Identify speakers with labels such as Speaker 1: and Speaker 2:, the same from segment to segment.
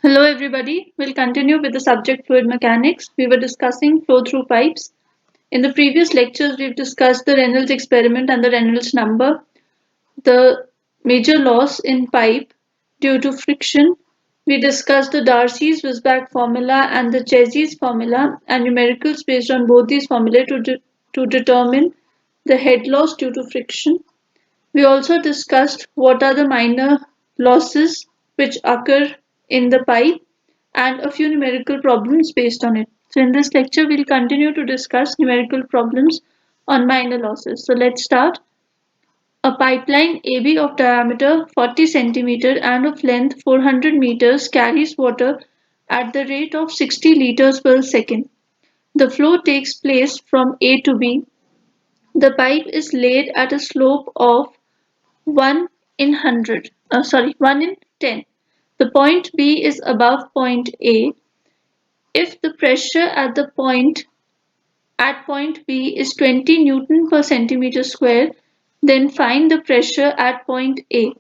Speaker 1: Hello everybody, we'll continue with the subject fluid mechanics. We were discussing flow through pipes. In the previous lectures, we've discussed the Reynolds experiment and the Reynolds number, the major loss in pipe due to friction. We discussed the Darcy's-Weisbach formula and the Chezy's formula and numericals based on both these formulae to determine the head loss due to friction. We also discussed what are the minor losses which occur in the pipe and a few numerical problems based on it. So in this lecture, we'll continue to discuss numerical problems on minor losses. So let's start. A pipeline AB of diameter 40 cm and of length 400 meters carries water at the rate of 60 liters per second. The flow takes place from A to B. The pipe is laid at a slope of 1 in 10. The point B is above point A. If the pressure at point B is 20 Newton per centimeter square, then find the pressure at point A.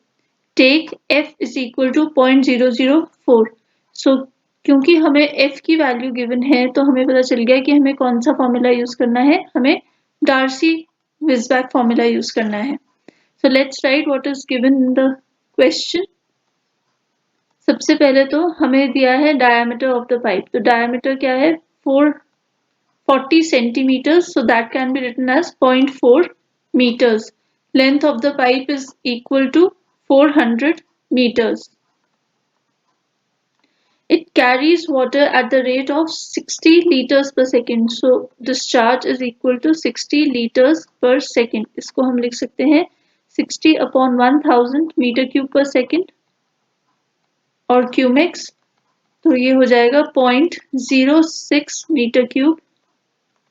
Speaker 1: Take F is equal to 0.004. So क्योंकि हमें F की value given है तो हमें पता चल गया कि हमें कौन सा फॉर्मूला यूज करना है, हमें डार्सी-विस्बैक फॉर्मूला यूज करना है. So let's write what is given in the question. सबसे पहले तो हमें दिया है diameter of the pipe. तो diameter क्या है? 40 centimeters. So that can be written as 0.4 meters. Length of the pipe is equal to 400 meters. It carries water at the rate of 60 liters per second. So discharge is equal to 60 liters per second. इसको हम लिख सकते हैं 60 upon 1000 meter cube per second और cumecs तो ये हो जाएगा 0.06 मीटर क्यूब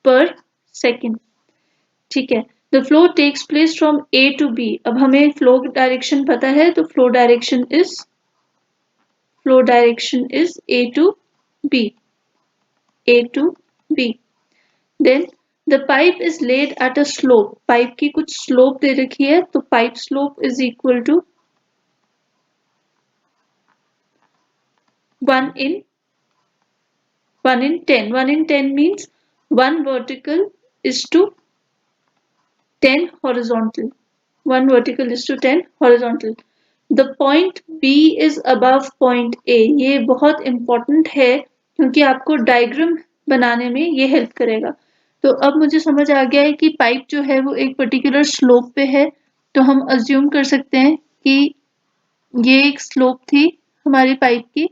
Speaker 1: पर सेकेंड. ठीक है. The flow takes place from A to B. अब हमें फ्लो डायरेक्शन पता है तो flow direction is A to B. Then the pipe is laid at a slope. Pipe की कुछ स्लोप दे रखी है तो pipe slope is equal to 1 in 10. 1 in 10 means 1 vertical is to 10 horizontal. 1 vertical is to 10 horizontal. The point B is above point A. ये बहुत important है क्योंकि आपको डायग्राम बनाने में ये हेल्प करेगा. तो अब मुझे समझ आ गया है कि पाइप जो है वो एक पर्टिकुलर स्लोप पे है तो हम अज्यूम कर सकते हैं कि ये एक स्लोप थी हमारी पाइप की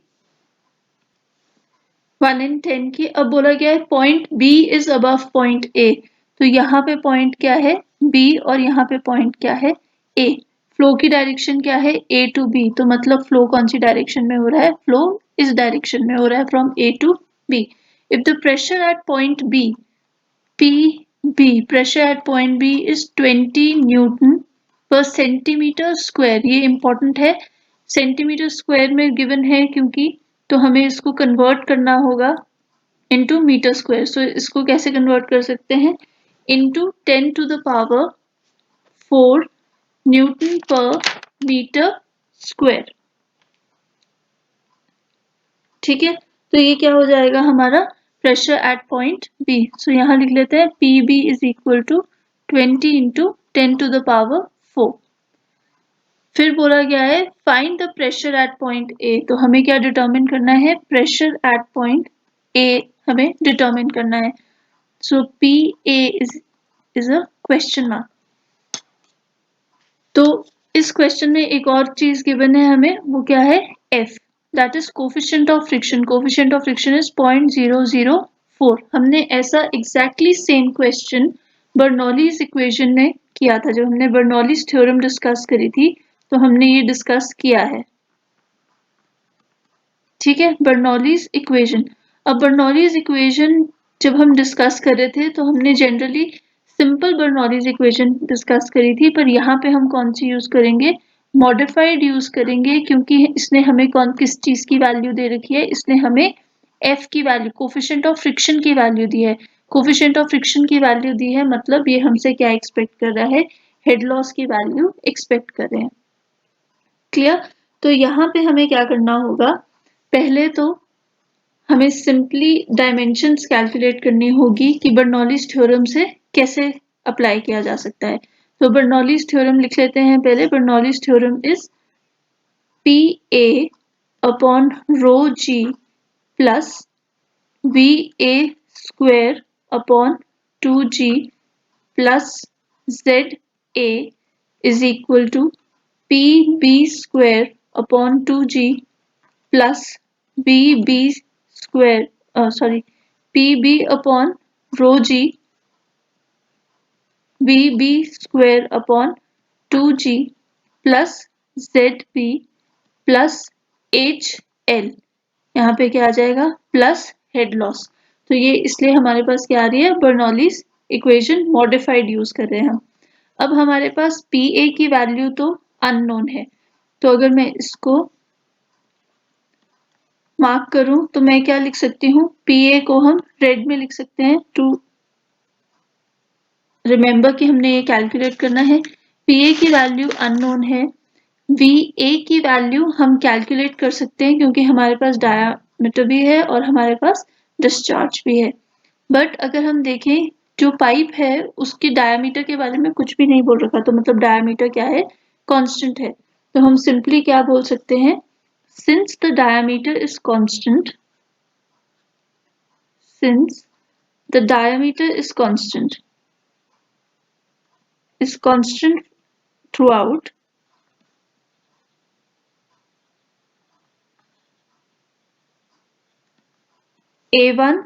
Speaker 1: 1 in 10 की. अब बोला गया है point B is above point A. तो यहाँ पे पॉइंट क्या है B और यहाँ पे पॉइंट क्या है A. फ्लो की डायरेक्शन क्या है A to B. तो मतलब फ्लो कौन सी डायरेक्शन में हो रहा है? फ्लो इस डायरेक्शन में हो रहा है from A to B. If the pressure at point B PB pressure at point B is 20 Newton per centimeter square. ये important है. सेंटीमीटर स्क्वायर में गिवन है क्योंकि तो हमें इसको कन्वर्ट करना होगा इनटू मीटर स्क्वायर. सो इसको कैसे कन्वर्ट कर सकते हैं? Into 10 to the power 4 newton per metre square. ठीक है. तो ये क्या हो जाएगा हमारा pressure at point B. So यहाँ लिख लेते हैं PB is equal to 20 into 10 to the power 4. फिर बोला गया है find the pressure at point A. तो हमें क्या डिटरमिन करना है? प्रेशर एट पॉइंट ए हमें डिटरमिन करना है. सो PA is a question mark. तो इस क्वेश्चन में एक और चीज गिवन है हमें, वो क्या है? F. That is coefficient of friction. Coefficient of friction is 0.004. हमने ऐसा exactly same question Bernoulli's equation में किया था. जब हमने बर्नौलीज थ्योरम डिस्कस करी थी तो हमने ये डिस्कस किया है. ठीक है. Bernoulli's equation. अब बर्नौलीज इक्वेशन जब हम डिस्कस कर रहे थे तो हमने generally simple Bernoulli's equation discuss करी थी, पर यहाँ पे हम कौन सी यूज करेंगे? मॉडिफाइड यूज करेंगे क्योंकि इसने हमें किस चीज की वैल्यू दे रखी है? इसने हमें F की वैल्यू, कोफिशिएंट ऑफ फ्रिक्शन की वैल्यू दी है. कोफिशिएंट ऑफ फ्रिक्शन की वैल्यू दी है मतलब ये हमसे क्या एक्सपेक्ट कर रहा है? हेड लॉस की वैल्यू एक्सपेक्ट कर रहे हैं. क्लियर. तो यहाँ पे हमें क्या करना होगा? पहले तो हमें सिंपली डायमेंशंस कैलकुलेट करनी होगी कि बर्नौलीज थ्योरम से कैसे अप्लाई किया जा सकता है। तो बर्नौलीज थ्योरम लिख लेते हैं पहले। Bernoulli's theorem is PA upon rho G plus VA square upon 2G plus ZA is equal to PB square upon 2G plus BB square PB upon rho G VB square upon 2G plus ZB plus HL। यहाँ पे क्या आ जाएगा plus head loss. तो ये इसलिए हमारे पास क्या आ रही है, बर्नौलीज इक्वेशन मॉडिफाइड यूज कर रहे हैं हम। अब हमारे पास PA की वैल्यू तो अननोन है, तो अगर मैं इसको मार्क करूं तो मैं क्या लिख सकती हूँ, PA को हम रेड में लिख सकते हैं टू रिमेंबर कि हमने ये कैलकुलेट करना है। PA की वैल्यू अननोन है। VA की वैल्यू हम कैलकुलेट कर सकते हैं क्योंकि हमारे पास डायामीटर भी है और हमारे पास डिस्चार्ज भी है। बट अगर हम देखें जो पाइप है उसकी डायामीटर के बारे में कुछ भी नहीं बोल रखा, तो मतलब डायामीटर क्या है, कांस्टेंट है। तो हम सिंपली क्या बोल सकते हैं, since the diameter is constant, since the diameter is constant through out, A1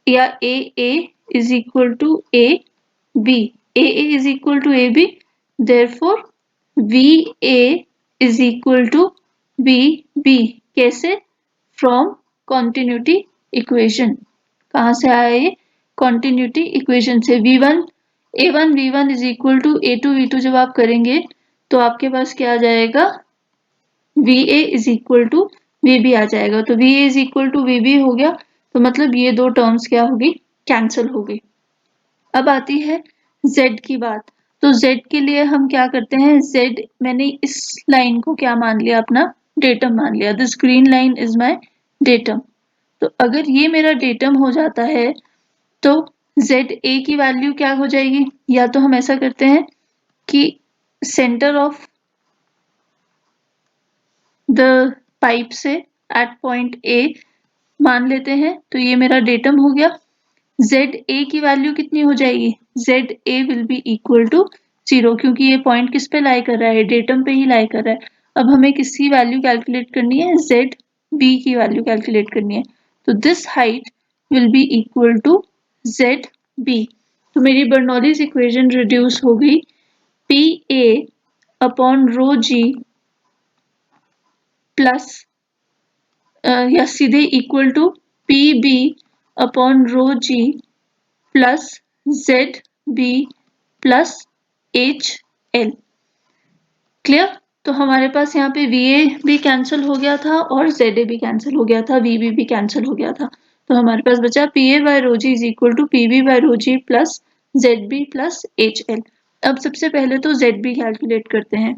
Speaker 1: या AA is equal to AB, AA is equal to AB, therefore VA is equal to VB। कैसे, from continuity equation. कहाँ से आया ये, continuity equation से। V1 A1 V1 is equal to A2 V2 जब आप करेंगे तो आपके पास क्या आ जाएगा, VA is equal to VB आ जाएगा। तो VA is equal to VB हो गया, तो मतलब ये दो टर्म्स क्या होगी, कैंसिल हो गई। अब आती है Z की बात। तो Z के लिए हम क्या करते हैं, Z मैंने इस लाइन को क्या मान लिया, अपना डेटम मान लिया। This green line is my datum. तो अगर ये मेरा डेटम हो जाता है तो ZA की वैल्यू क्या हो जाएगी, या तो हम ऐसा करते हैं कि सेंटर ऑफ द पाइप से एट पॉइंट A मान लेते हैं, तो ये मेरा डेटम हो गया। ZA की वैल्यू कितनी हो जाएगी, ZA will be equal to 0, क्योंकि ये पॉइंट किस पे लाई कर रहा है, डेटम पे ही लाई कर रहा है। अब हमें किसकी वैल्यू कैलकुलेट करनी है, ZB की वैल्यू कैलकुलेट करनी है। तो this height will be equal to ZB। तो मेरी बर्नौलीज इक्वेशन रिड्यूस हो गई, PA upon rho G plus या सीधे equal to PB upon rho G plus ZB plus HL। Clear. तो हमारे पास यहाँ पे VA भी कैंसिल हो गया था और ZA भी कैंसिल हो गया था, VB भी कैंसिल हो गया था। तो हमारे पास बचा PA by rho G is equal to PB by rho G plus ZB plus HL। अब सबसे पहले तो ZB कैलकुलेट करते हैं।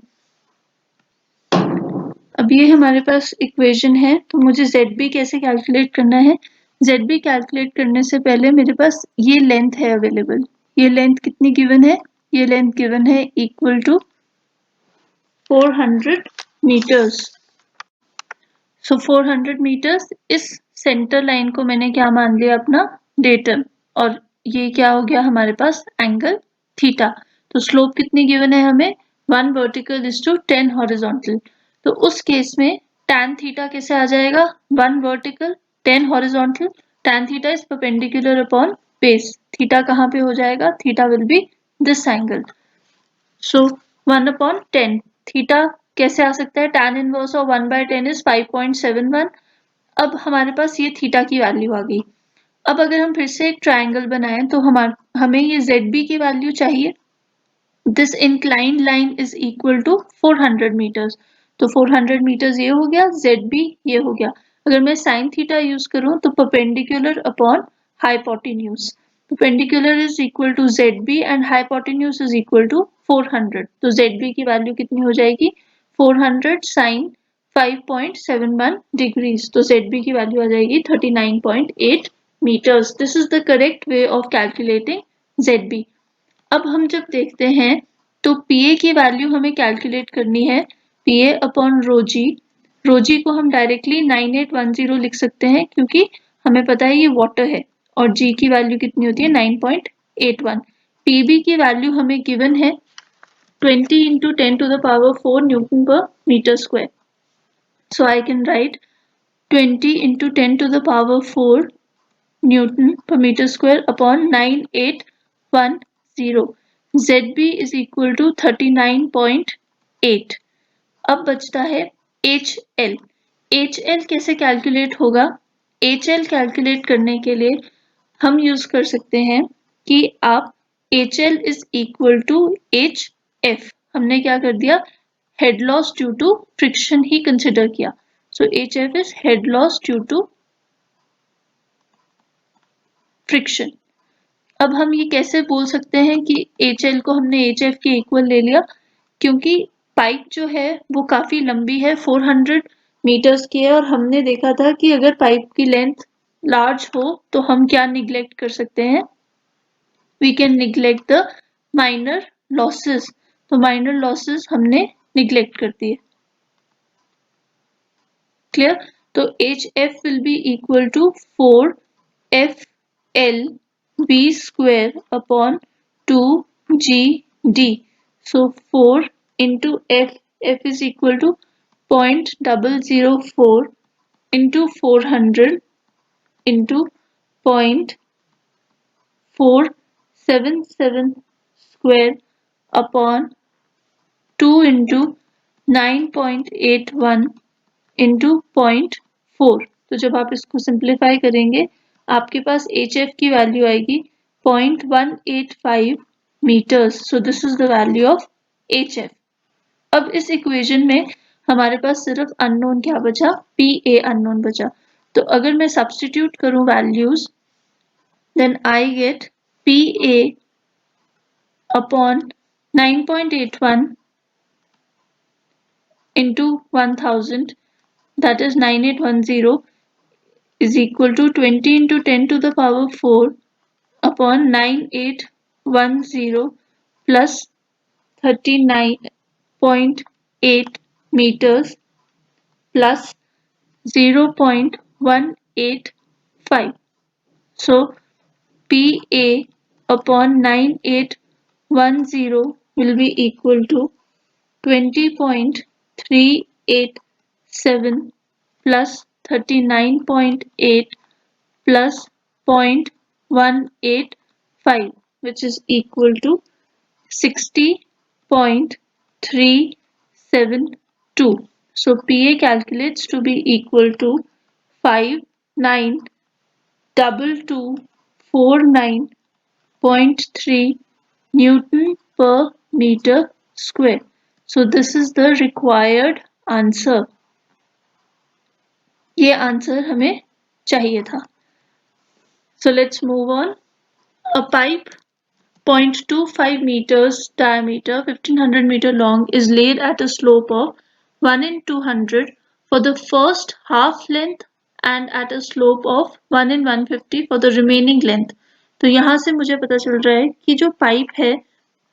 Speaker 1: अब ये हमारे पास इक्वेशन है, तो मुझे ZB कैसे कैलकुलेट करना है। ZB कैलकुलेट करने से पहले मेरे पास ये लेंथ है अवेलेबल। ये लेंथ कितनी गिवन है, ये लेंथ गिवन है equal to 400 metres. So 400 metres, इस सेंटर लाइन को मैंने क्या मान लिया, अपना डेटम, और ये क्या हो गया हमारे पास, एंगल थीटा। तो स्लोप कितनी गिवन है हमें, 1 वर्टिकल इज टू 10 हॉरिजॉन्टल। तो उस केस में tan थीटा कैसे आ जाएगा, 1 vertical 10 horizontal, tan theta is perpendicular upon base. Theta कहाँ पे हो जाएगा, theta will B this angle. So 1/10 theta कैसे आ सकता है, tan इनवर्स ऑफ 1/10 इज 5.71। अब हमारे पास ये थीटा की वैल्यू आ गई। अब अगर हम फिर से एक ट्रायंगल बनाएं तो हमें ये ZB की वैल्यू चाहिए। This inclined line is equal to 400 metres. तो 400 मीटर्स ये हो गया, ZB ये हो गया। अगर मैं साइन थीटा यूज करूं तो perpendicular upon hypotenuse. Perpendicular is equal to ZB and hypotenuse is equal to 400। तो ZB की वैल्यू कितनी हो जाएगी, 400 साइन 5.71 डिग्रीज। तो ZB की वैल्यू आ जाएगी 39.8 meters. This is the correct way of calculating ZB. अब हम जब देखते हैं तो PA की वैल्यू हमें कैलकुलेट करनी है PA अपॉन ρg। ρg को हम डायरेक्टली 9810 लिख सकते हैं क्योंकि हमें पता है ये वाटर है और G की वैल्यू कितनी होती है 9.81। PB की वैल्यू हमें गिवन है 20 into 10 to the power 4 Newton per meter square. So I can write 20 into 10 to the power 4 Newton per meter square upon 9810. ZB is equal to 39.8. अब बचता है HL. HL कैसे कैलकुलेट होगा? HL calculate करने के लिए हम यूज कर सकते हैं कि आप HL is equal to HF. हमने क्या कर दिया? Head loss due to friction ही कंसिडर किया। So HF is head loss due to friction. अब हम ये कैसे बोल सकते हैं कि HL को हमने HF के इक्वल ले लिया, क्योंकि पाइप जो है वो काफी लंबी है, 400 मीटर्स की है और हमने देखा था कि अगर पाइप की लेंथ लार्ज हो तो हम क्या निग्लेक्ट कर सकते हैं? We can neglect the minor losses. तो माइनर लॉसेस हमने निग्लेक्ट कर दिए। क्लियर? तो HF will be equal to 4FL V square upon 2GD. So 4 into F is equal to 0.004 into 400 into 0.477 square upon 2 into 9.81 into 0.4। तो जब आप इसको simplify करेंगे आपके पास HF की वैल्यू आएगी 0.185 metres. So this is the value of HF। अब इस इक्वेशन में हमारे पास सिर्फ अननोन क्या बचा? PA अननोन बचा। तो अगर मैं सब्स्टिट्यूट करूं values, then I get PA upon 9.81 into 1000, that is 9810, is equal to 20 into 10 to the power 4 upon 9810 plus 39.8 meters plus 0.185. So PA upon 9810 will be equal to 20.387 plus 39.8 plus 0.185, which is equal to 60.372. So PA calculates to be equal to 592249.3 Newton per meter square. So this is the required answer. ये answer हमें चाहिए था। So let's move on. A pipe 0.25 meters diameter, 1500 meter long, is laid at a slope of 1 in 200 for the first half length and at a slope of 1 in 150 for the remaining length. तो यहाँ से मुझे पता चल रहा है कि जो पाइप है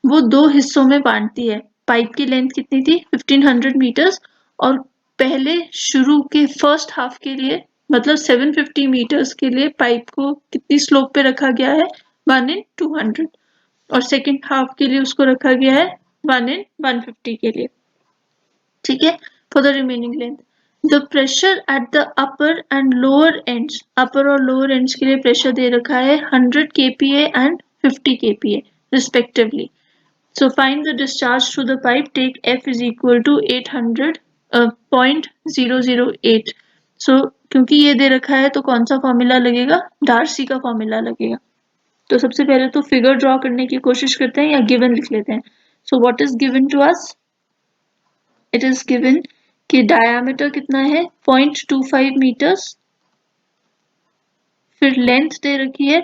Speaker 1: वो दो हिस्सों में बांटती है। पाइप की लेंथ कितनी थी? 1500 मीटर्स, और पहले शुरू के फर्स्ट हाफ के लिए मतलब 750 मीटर्स के लिए पाइप को कितनी स्लोप पे रखा गया है? 1 in 200, और सेकेंड हाफ के लिए उसको रखा गया है 1 in 150 के लिए। ठीक है, for the remaining length the pressure at the upper end lower ends, upper और लोअर एंड्स के लिए प्रेशर दे रखा है 100 kPa and 50 kPa respectively. So find the discharge through the pipe. Take F is equal to 800.008. So क्योंकि ये दे रखा है तो कौन सा फॉर्मूला लगेगा? डार्सी का फॉर्मूला लगेगा। तो सबसे पहले तो फिगर ड्रॉ करने की कोशिश करते हैं या गिवन लिख लेते हैं। So what is given to us? It is given कि डायमीटर कितना है? 0.25 मीटर्स, फिर लेंथ दे रखी है,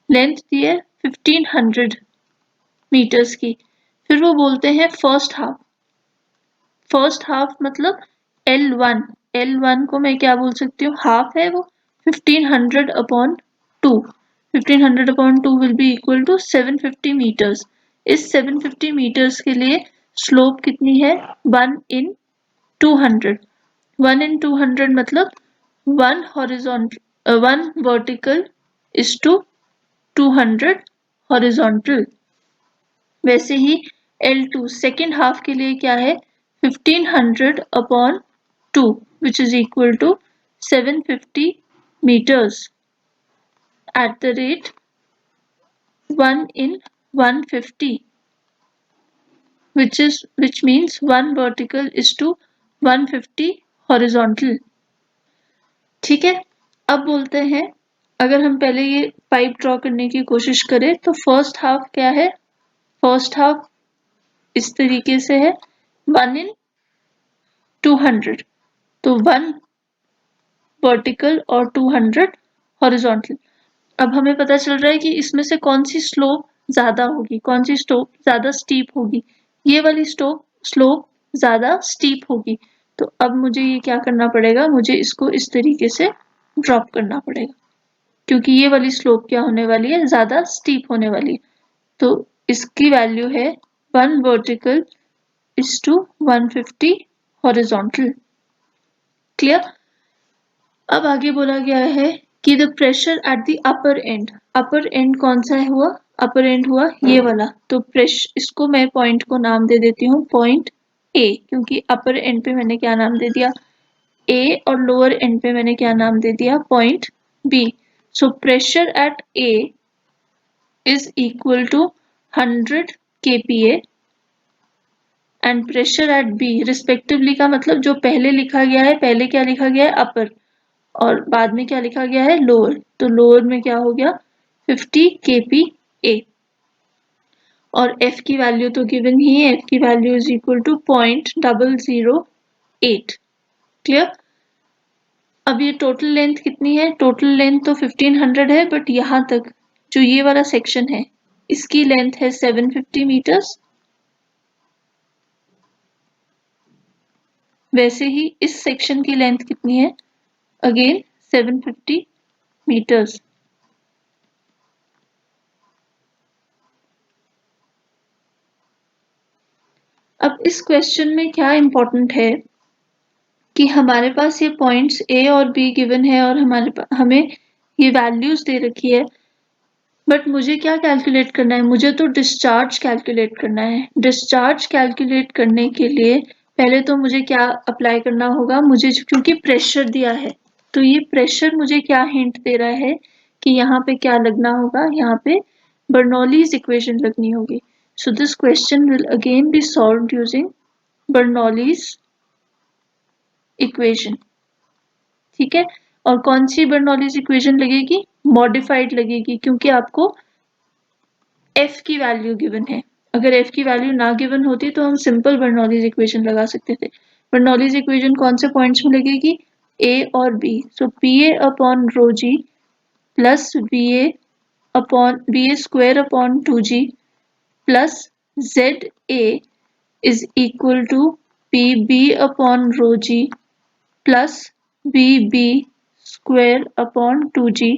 Speaker 1: लेंथ दी है 1500 मीटर्स की, फिर वो बोलते हैं फर्स्ट हाफ। फर्स्ट हाफ मतलब L1 को मैं क्या बोल सकती हूँ, हाफ है वो, 1500 upon 2, 1500 upon 2 will be equal to 750 metres. इस 750 मीटर्स के लिए स्लोप कितनी है, 1 in 200। 1 in 200 मतलब 1 vertical is to 200 horizontal। वैसे ही L2 सेकेंड हाफ के लिए क्या है, 1500 upon 2 which is equal to 750 meters at the rate 1 in 150 which means 1 vertical is to 150 horizontal। ठीक है, अब बोलते हैं अगर हम पहले ये पाइप ड्रॉ करने की कोशिश करें तो फर्स्ट हाफ क्या है, फर्स्ट हाफ इस तरीके से है 1 in 200, तो 1 वर्टिकल और 200 हॉरिजॉन्टल। अब हमें पता चल रहा है कि इसमें से कौन सी स्लोप ज्यादा होगी, कौन सी स्लोप ज्यादा स्टीप होगी, ये वाली स्लोप ज्यादा स्टीप होगी। तो अब मुझे ये क्या करना पड़ेगा, मुझे इसको इस तरीके से ड्रॉप करना पड़ेगा क्योंकि ये वाली स्लोप क्या होने वाली है, ज्यादा स्टीप होने वाली है। तो इसकी वैल्यू है 1 vertical is to 150 horizontal. Clear. अब आगे बोला गया है कि the pressure at the upper end कौन सा हुआ, अपर एंड हुआ ये वाला। तो प्रेशर, इसको मैं पॉइंट को नाम दे देती हूँ पॉइंट ए, क्योंकि अपर एंड पे मैंने क्या नाम दे दिया ए, और लोअर एंड पे मैंने क्या नाम दे दिया point B. So pressure at A is equal to 100 kPa and pressure at B respectively का मतलब जो पहले लिखा गया है, पहले क्या लिखा गया है अपर और बाद में क्या लिखा गया है लोअर, तो लोअर में क्या हो गया 50 kPa। और F की वैल्यू तो गिवन ही है, F की value is equal to 0.008। Clear. अब ये टोटल लेंथ कितनी है, टोटल लेंथ तो 1500 है, बट यहाँ तक जो ये वाला सेक्शन है इसकी लेंथ है 750 मीटर्स। वैसे ही इस सेक्शन की लेंथ कितनी है, अगेन 750 meters। अब इस क्वेश्चन में क्या इंपॉर्टेंट है कि हमारे पास ये पॉइंट्स ए और बी गिवन है और हमें ये वैल्यूज दे रखी है, बट मुझे क्या कैलकुलेट करना है, मुझे तो डिस्चार्ज कैलकुलेट करना है। डिस्चार्ज कैलकुलेट करने के लिए पहले तो मुझे क्या अप्लाई करना होगा, मुझे क्योंकि प्रेशर दिया है तो ये प्रेशर मुझे क्या हिंट दे रहा है कि यहाँ पे क्या लगना होगा, यहाँ पे बर्नौलीज इक्वेशन लगनी होगी। So this question will again B solved using Bernoulli's equation. ठीक है, और कौन सी बर्नौलीज इक्वेशन लगेगी, मॉडिफाइड लगेगी, क्योंकि आपको F की वैल्यू गिवन है। अगर F की वैल्यू ना गिवन होती तो हम सिंपल बर्नौलीज इक्वेशन लगा सकते थे। बर्नौलीज इक्वेशन कौन से पॉइंट्स में लगेगी, A और B। So PA upon rho g plus BA square upon 2G plus ZA is equal to PB upon rho g plus BB square upon 2G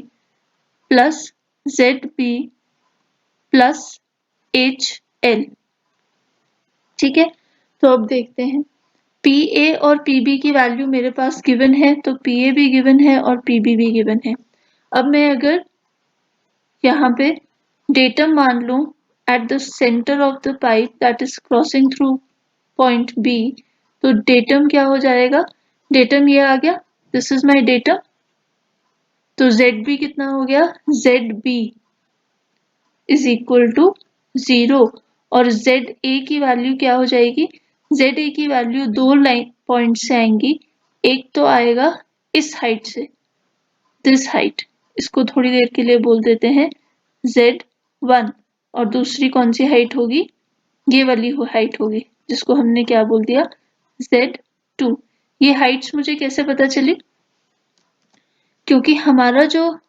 Speaker 1: plus ZB plus HL। ठीक है, तो अब देखते हैं PA और PB की value मेरे पास given है, तो PA भी गिवन है और PB भी गिवन है। अब मैं अगर यहाँ पे डेटम मान लूं at the centre of the pipe that is crossing through point B, तो डेटम क्या हो जाएगा, डेटम ये आ गया, दिस इज माय डेटम। तो ZB कितना हो गया, ZB इज इक्वल टू 0, और ZA की वैल्यू क्या हो जाएगी, ZA की वैल्यू दो लाइन पॉइंट से आएंगी। एक तो आएगा इस हाइट से, दिस हाइट, इसको थोड़ी देर के लिए बोल देते हैं Z1, और दूसरी कौन सी हाइट होगी, ये वाली हाइट होगी जिसको हमने क्या बोल दिया Z2। ये हाइट्स मुझे कैसे पता चली, क्योंकि हमारा जो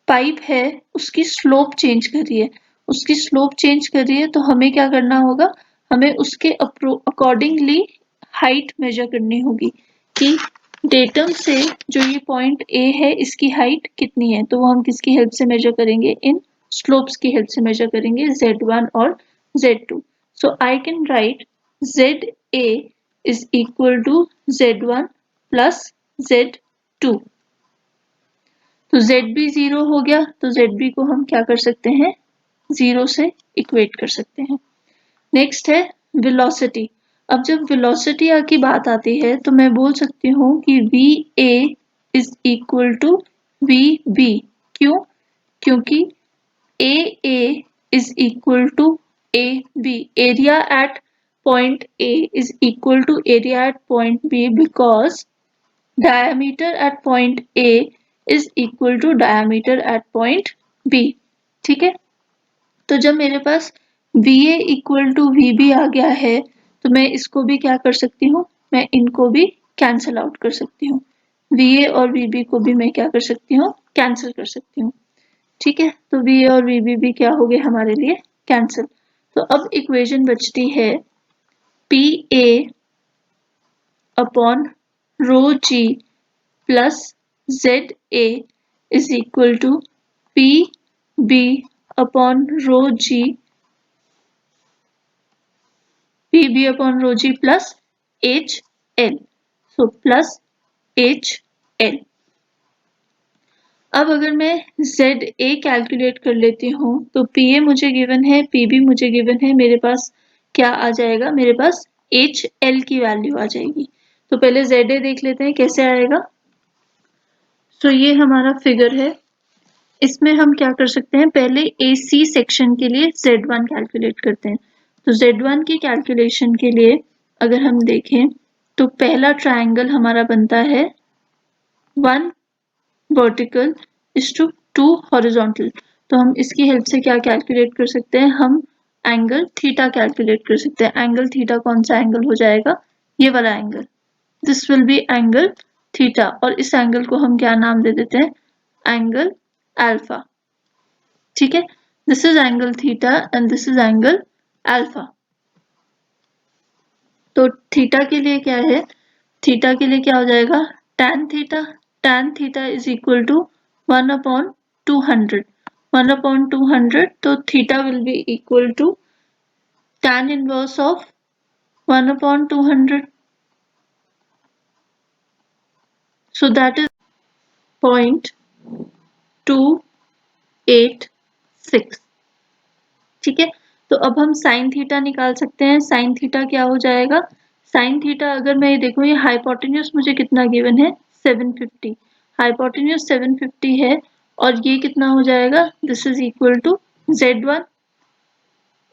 Speaker 1: पाइप है उसकी स्लोप चेंज कर रही है, उसकी स्लोप चेंज कर रही है, तो हमें क्या करना होगा, हमें उसके अकॉर्डिंगली हाइट मेजर करनी होगी कि डेटम से जो ये पॉइंट ए है इसकी हाइट कितनी है, तो वो हम किसकी हेल्प से मेजर करेंगे, इन स्लोप्स की हेल्प से मेजर करेंगे, z1 और z2. So I can write ZA is equal to z1 plus z2. तो ZB 0 हो गया, तो ZB को हम क्या कर सकते हैं, 0 से इक्वेट कर सकते हैं. नेक्स्ट है वेलोसिटी. अब जब वेलोसिटी की बात आती है तो मैं बोल सकती हूँ कि VA is equal to VB. क्यों? क्योंकि AA is equal to AB. Area at point A is equal to area at point B because diameter at point A is equal to diameter at point B. ठीक है, तो जब मेरे पास VA equal to VB आ गया है तो मैं इसको भी क्या कर सकती हूँ, मैं इनको भी कैंसिल आउट कर सकती हूँ. VA और VB को भी मैं क्या कर सकती हूँ, कैंसिल कर सकती हूँ. ठीक है, तो VA और VB भी क्या हो गए हमारे लिए, कैंसिल. तो अब इक्वेशन बचती है PA upon rho G plus ZA is equal to PB upon rho G, PB upon rho G plus HL. So plus HL. अब अगर मैं ZA कैलकुलेट कर लेती हूँ तो PA मुझे गिवन है, PB मुझे गिवन है, मेरे पास क्या आ जाएगा, मेरे पास HL की वैल्यू आ जाएगी. तो पहले ZA देख लेते हैं कैसे आएगा. तो ये हमारा फिगर है, इसमें हम क्या कर सकते हैं, पहले AC सेक्शन के लिए Z1 कैलकुलेट करते हैं. तो Z1 की कैलकुलेशन के लिए अगर हम देखें तो पहला ट्रायंगल हमारा बनता है 1 वर्टिकल इज टू 2 हॉरिजॉन्टल. तो हम इसकी हेल्प से क्या कैलकुलेट कर सकते हैं, हम एंगल थीटा कैलकुलेट कर सकते हैं. एंगल थीटा कौन सा एंगल हो जाएगा, ये वाला angle, this will be angle theta. और इस एंगल को हम क्या नाम दे देते हैं, एंगल अल्फा. ठीक है, this is angle theta and this is angle alpha. तो थीटा के लिए क्या है, थीटा के लिए क्या हो जाएगा, tan theta. tan theta is equal to 1 upon 200. 1 upon 200, तो theta will be equal to tan inverse of 1 upon 200. So that is 0.286. ठीक है, तो अब हम साइन थीटा निकाल सकते हैं. साइन थीटा क्या हो जाएगा, साइन थीटा अगर मैं देखूं, ये हाइपोटेन्यूज मुझे कितना गिवन है, 750. हाइपोटेन्यूज 750 है और ये कितना हो जाएगा, this is equal to Z1.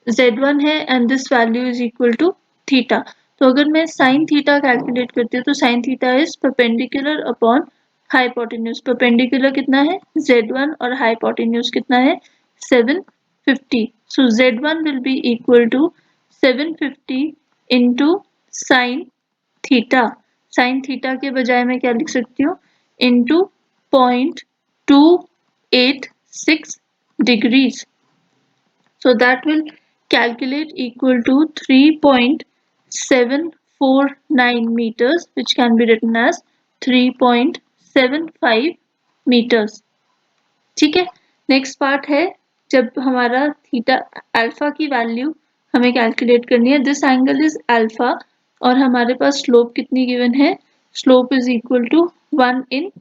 Speaker 1: Z1 है and this value is equal to theta. तो अगर मैं साइन थीटा कैलकुलेट करती हूँ तो sine theta is perpendicular upon hypotenuse. Perpendicular कितना है, Z1, और हाइपोटेन्यूज कितना है, 750. So Z1 will be equal to 750 into sin theta. sin theta के बजाय मैं क्या लिख सकती हूँ, into 0.286 degrees. So that will calculate equal to 3.749 meters, which can be written as 3.75 meters. ठीक है, नेक्स्ट पार्ट है जब हमारा थीटा अल्फा की वैल्यू हमें कैलकुलेट करनी है. दिस एंगल इज अल्फा और हमारे पास स्लोप कितनी गिवन है, slope is equal to 1 in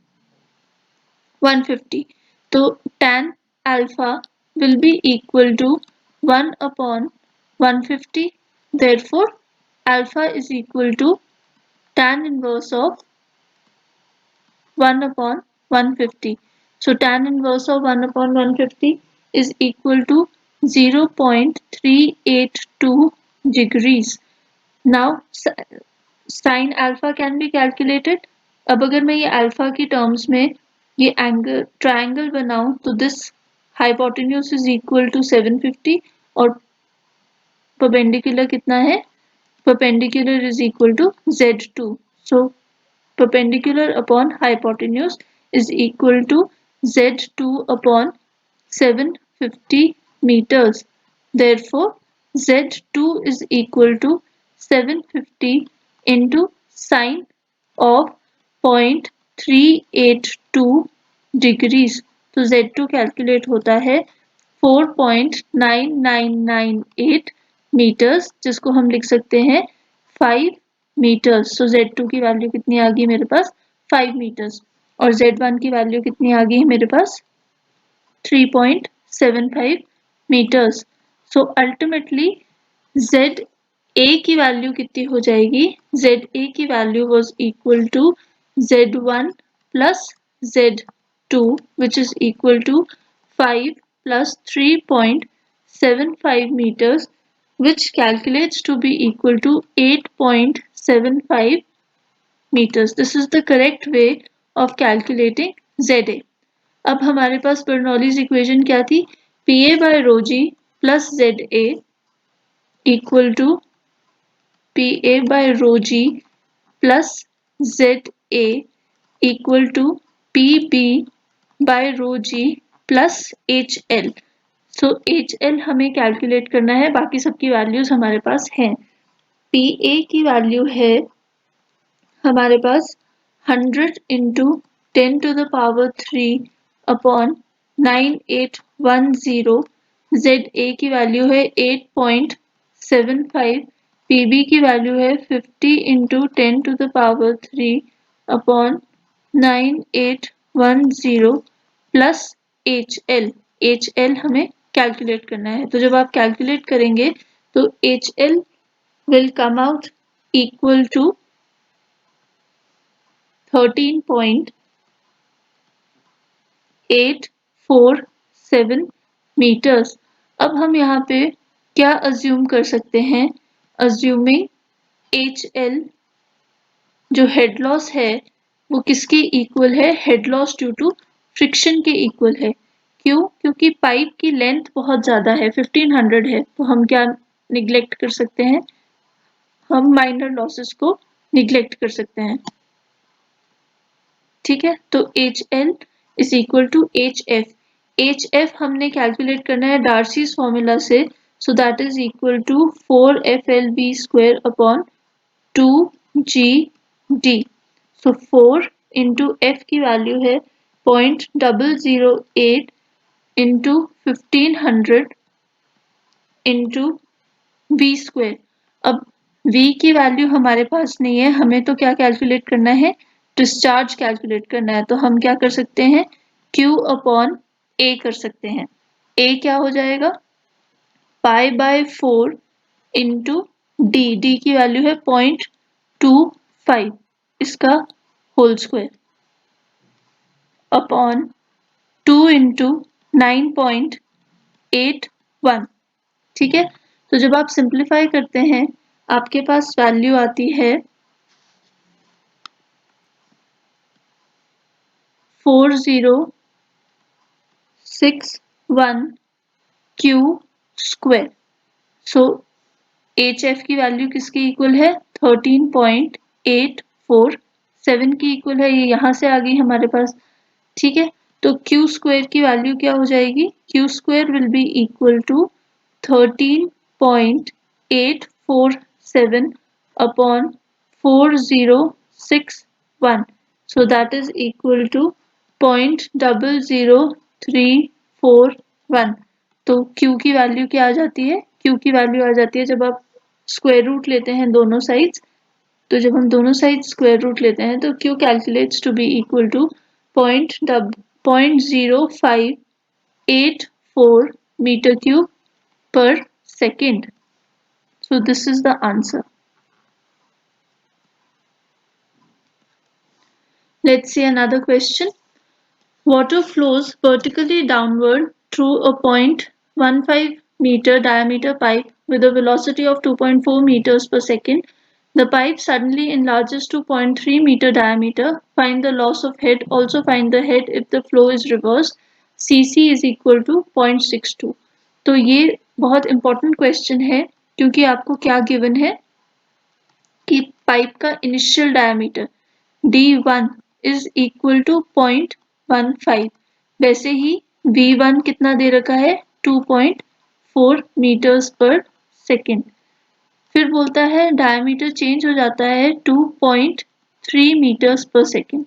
Speaker 1: 150. तो tan alpha will be equal to 1 upon 150. therefore alpha is equal to tan inverse of 1 upon 150. So tan inverse of 1 upon 150 is equal to 0.382 degrees. Now sin alpha can be calculated. अब अगर मैं ये alpha की terms में ये angle triangle बनाऊं तो this hypotenuse is equal to 750 और परपेंडिकुलर कितना है, perpendicular is equal to Z2. So perpendicular upon hypotenuse is equal to Z2 upon 750 meters. Therefore, Z2 is equal to 750 into sin of 0.382 degrees. तो Z2 calculate होता है 4.9998 metres, जिसको हम लिख सकते हैं 5 मीटर्स. सो Z2 की वैल्यू कितनी आ गई मेरे पास 5 मीटर्स, और Z1 की वैल्यू कितनी आ गई है मेरे पास 3.75 meters. So ultimately ZA की वैल्यू कितनी हो जाएगी, ZA की value was equal to Z1 plus Z2 which is equal to 5 plus 3.75 meters, which calculates to be equal to 8.75 meters. This is the correct way of calculating ZA. अब हमारे पास Bernoulli's equation क्या थी, PA by rho g plus ZA equal to PA by rho g plus ZA equal to PB by rho g plus HL. So HL हमें calculate करना है, बाकी सबकी values हमारे पास हैं. PA की वैल्यू है हमारे पास 100 into 10 to the power 3 upon 9810. ZA की वैल्यू है 8.75. PB की वैल्यू है 50 into 10 to the power 3 upon 9810 plus HL. HL हमें कैलकुलेट करना है. तो जब आप कैलकुलेट करेंगे तो HL will come out equal to 13.847 meters. अब हम यहाँ पे क्या अज्यूम कर सकते हैं, अज्यूमिंग HL जो हेड लॉस है वो किसके इक्वल है, head loss due to friction के इक्वल है. क्यों, क्योंकि पाइप की लेंथ बहुत ज्यादा है 1500 है, तो हम क्या निग्लेक्ट कर सकते हैं, हम माइनर लॉसेस को निग्लेक्ट कर सकते हैं. ठीक है, तो HL is equal to HF. HF हमने कैलकुलेट करना है डार्सीज फॉर्मूला से, so that is equal to 4FLB square upon 2GD. So 4 into F की वैल्यू है 0.008 इंटू 1500 इंटू V स्क्वायर. अब V की वैल्यू हमारे पास नहीं है, हमें तो क्या कैलकुलेट करना है, डिस्चार्ज कैलकुलेट करना है. तो हम क्या कर सकते हैं, Q अपॉन A कर सकते हैं. A क्या हो जाएगा pi by 4 into D. D की वैल्यू है 0.25, इसका होल स्क्वायर अपॉन 2 इंटू 9.81. ठीक है, तो जब आप सिंप्लीफाई करते हैं आपके पास वैल्यू आती है 4061 Q स्क्वायर. सो HF की वैल्यू किसके इक्वल है 13.847 की इक्वल है, ये यहाँ से आ गई हमारे पास. ठीक है, तो Q स्क्वायर की वैल्यू क्या हो जाएगी, Q square will be equal to 13.847 upon 4061. So that is equal to 0.00341. तो Q की वैल्यू क्या आ जाती है, Q की वैल्यू आ जाती है जब आप स्क्वायर रूट लेते हैं दोनों साइड्स, तो जब हम दोनों साइड स्क्वायर रूट लेते हैं तो Q calculates to be equal to 0.0584 meter cube per second. So this is the answer. Let's see another question. Water flows vertically downward through a 0.15 meter diameter pipe with a velocity of 2.4 meters per second. The pipe suddenly enlarges to 0.3 meter diameter. Find the loss of head. Also find the head if the flow is reversed. CC is equal to 0.62. तो ये बहुत important question है, क्योंकि आपको क्या given है कि pipe का initial diameter D1 is equal to 0.15. वैसे ही V1 कितना दे रखा है 2.4 मीटर्स पर सेकेंड. फिर बोलता है डायमीटर चेंज हो जाता है 2.3 3 मीटर्स पर सेकेंड।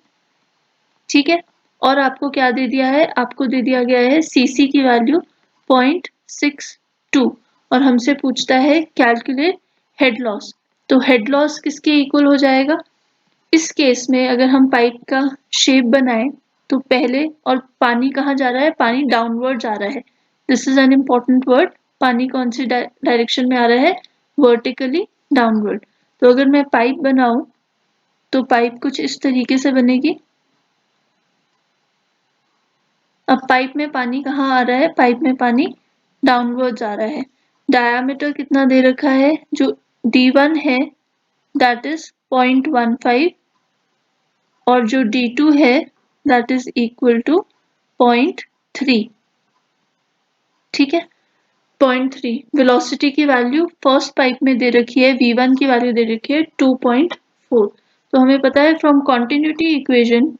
Speaker 1: ठीक है, और आपको क्या दे दिया है, आपको दे दिया गया है सीसी की वैल्यू 0.62 और हमसे पूछता है कैलकुलेट हेड लॉस। तो हेड लॉस किसके इक्वल हो जाएगा, इस केस में अगर हम पाइप का शेप बनाएं तो पहले, और पानी कहाँ जा रहा है, पानी डाउनवर्ड जा रहा है। This is an important word, पानी कौन सी डायरेक्शन में आ रहा है, वर्टिकली डाउनवर्ड। तो अगर मैं पाइप बनाऊं तो पाइप कुछ इस तरीके से बनेगी। अब पाइप में पानी कहाँ आ रहा है, पाइप में पानी डाउनवर्ड जा रहा है। डायामीटर कितना दे रखा है, जो D1 है दैट इज 0.15 और जो D2 है दैट इज इक्वल टू 0.3। ठीक है, 0.3। वेलोसिटी की वैल्यू फर्स्ट पाइप में दे रखी है, V1 की वैल्यू दे रखी है 2.4। तो हमें पता है from continuity equation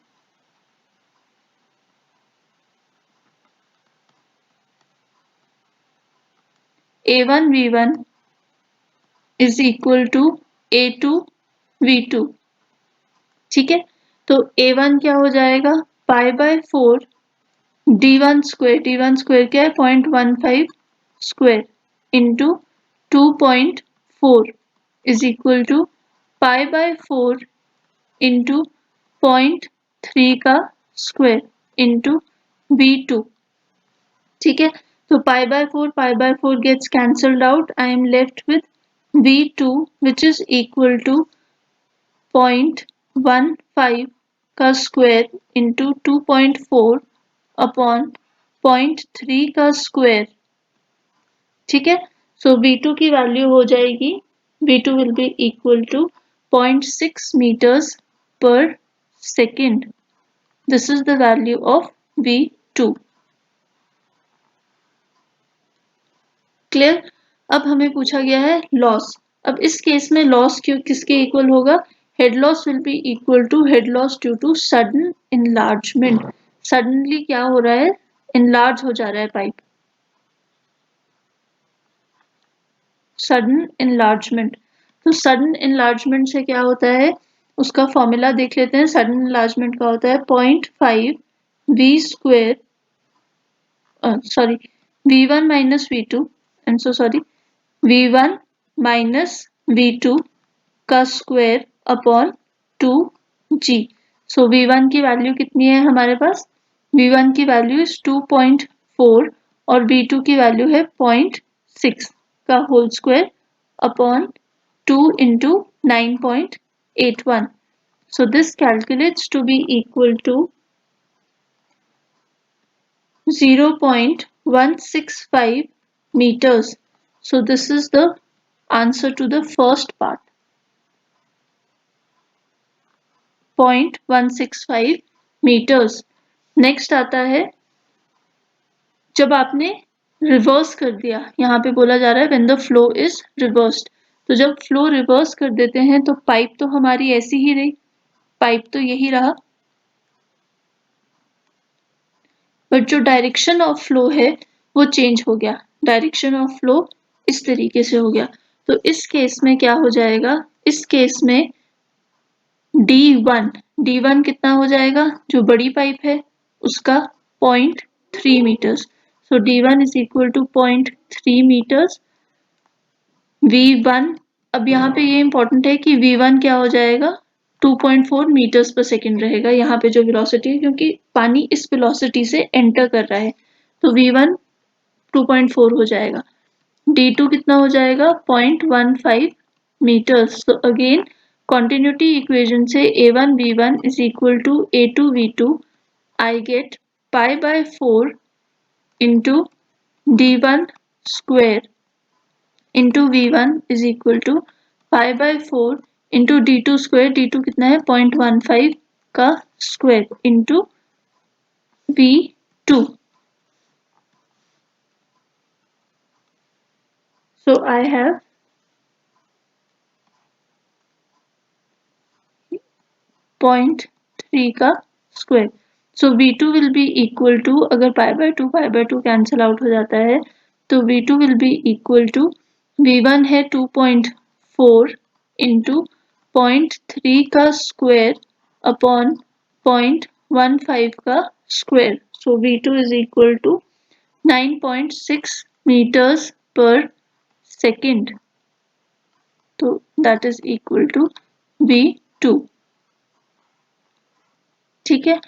Speaker 1: A1 V1 is equal to A2 V2। ठीक है, तो A1 क्या हो जाएगा, π/4 D1 स्क्वायर, D1 स्क्वायर क्या है 0.15 square into 2.4 is equal to π/4 into 0.3 का स्क्वायर इंटू V2। ठीक है, तो π/4 gets cancelled out. I am left with V2 which is equal to 0.15 का स्क्वायर इंटू 2.4 अपॉन 0.3 का स्क्वायर। ठीक है, सो V2 की वैल्यू हो जाएगी, V2 will be equal to 0.6 meters per second. This is the value of V2। Clear. अब हमें पूछा गया है लॉस। अब इस केस में लॉस क्यों किसके इक्वल होगा, head loss will be equal to head loss due to sudden enlargement. Suddenly क्या हो रहा है, इनलार्ज हो जा रहा है पाइप, सडन इनलार्जमेंट। तो सडन इनलार्जमेंट से क्या होता है, उसका फॉर्मूला देख लेते हैं। सडन इनलार्जमेंट का होता है 0.5 V square, sorry V1 minus V2, I am so sorry, V1 minus V2 का स्क्वायर अपॉन 2G। सो V1 की वैल्यू कितनी है हमारे पास, V1 की वैल्यू इज 2.4 और V2 की वैल्यू है 0.6 का whole square upon 2 into 9.81। So this calculates to be equal to 0.165 meters. So this is the answer to the first part, 0.165 meters। Next आता है, जब आपने रिवर्स कर दिया, यहाँ पे बोला जा रहा है when the flow is reversed. तो जब फ्लो रिवर्स कर देते हैं तो पाइप तो हमारी ऐसी ही रही, पाइप तो यही रहा, बट जो डायरेक्शन ऑफ फ्लो है वो चेंज हो गया। डायरेक्शन ऑफ फ्लो इस तरीके से हो गया। तो इस केस में क्या हो जाएगा, इस केस में D1 कितना हो जाएगा, जो बड़ी पाइप है उसका 0.3 metres. So D1 is equal to 0.3 metres. V1, अब यहाँ पे ये इंपॉर्टेंट है कि V1 क्या हो जाएगा, 2.4 मीटर्स पर सेकेंड रहेगा यहाँ पे जो वेलोसिटी है, क्योंकि पानी इस वेलोसिटी से एंटर कर रहा है। तो V1 2.4 हो जाएगा। D2 कितना हो जाएगा, 0.15 मीटर्स। तो अगेन continuity equation से A1 V1 is equal to A2 V2, I get π/4 into D1 square into V1 is equal to π/4 into D2 square, D2 कितना है 0.15 का square into V2। So I have 0.3 का square. So V2 will be equal to, अगर π/2 cancel out हो जाता है तो V2 will be equal to, V1 है 2.4 इंटू 0.3 का स्क्वायर अपॉन 0.15 का square. So V2 is equal to 9.6 meters per second. तो that is equal to V2. ठीक है.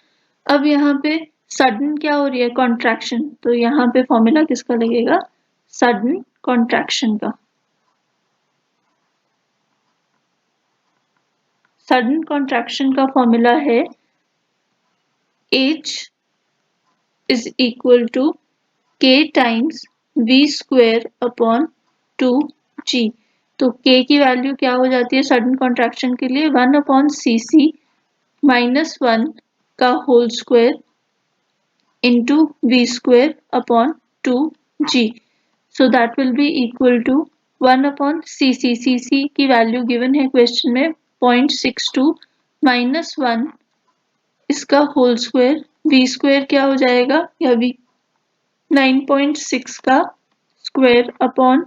Speaker 1: अब यहाँ पे सडन क्या हो रही है, कॉन्ट्रैक्शन. तो यहाँ पे फॉर्मूला किसका लगेगा, सडन कॉन्ट्रैक्शन का. सडन कॉन्ट्रैक्शन का फॉर्मूला है H is equal to K times V square upon 2G. तो K की वैल्यू क्या हो जाती है सडन कॉन्ट्रैक्शन के लिए, 1 अपॉन CC माइनस 1 का whole square into V square upon 2G. So that will be equal to 1 upon CC. CC की वैल्यू गिवन है क्वेश्चन में 0.62 माइनस 1 इसका होल स्क्वायर. V स्क्वायर क्या हो जाएगा, या V 9.6 का square upon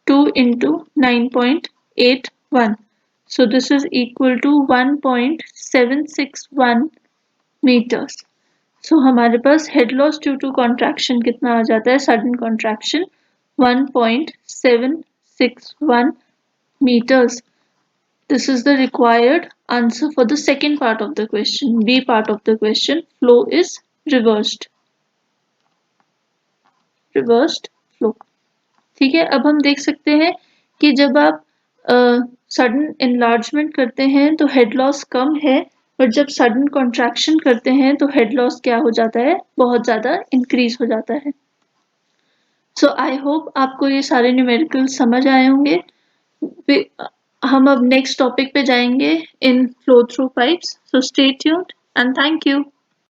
Speaker 1: 2 into 9.81. So this is equal to 1.761 meters. So हमारे पास head loss due to contraction कितना आ जाता है, sudden contraction 1.761 meters. This is the required answer for the second part of the question. B part of the question, flow is reversed flow. ठीक है. अब हम देख सकते हैं कि जब आप सडन एनलार्जमेंट करते हैं तो हेड लॉस कम है, और जब सडन कॉन्ट्रैक्शन करते हैं तो हेड लॉस क्या हो जाता है, बहुत ज़्यादा इंक्रीज हो जाता है. सो आई होप आपको ये सारे न्यूमेरिकल समझ आए होंगे. हम अब नेक्स्ट टॉपिक पे जाएंगे in flow through pipes. So stay tuned and thank you.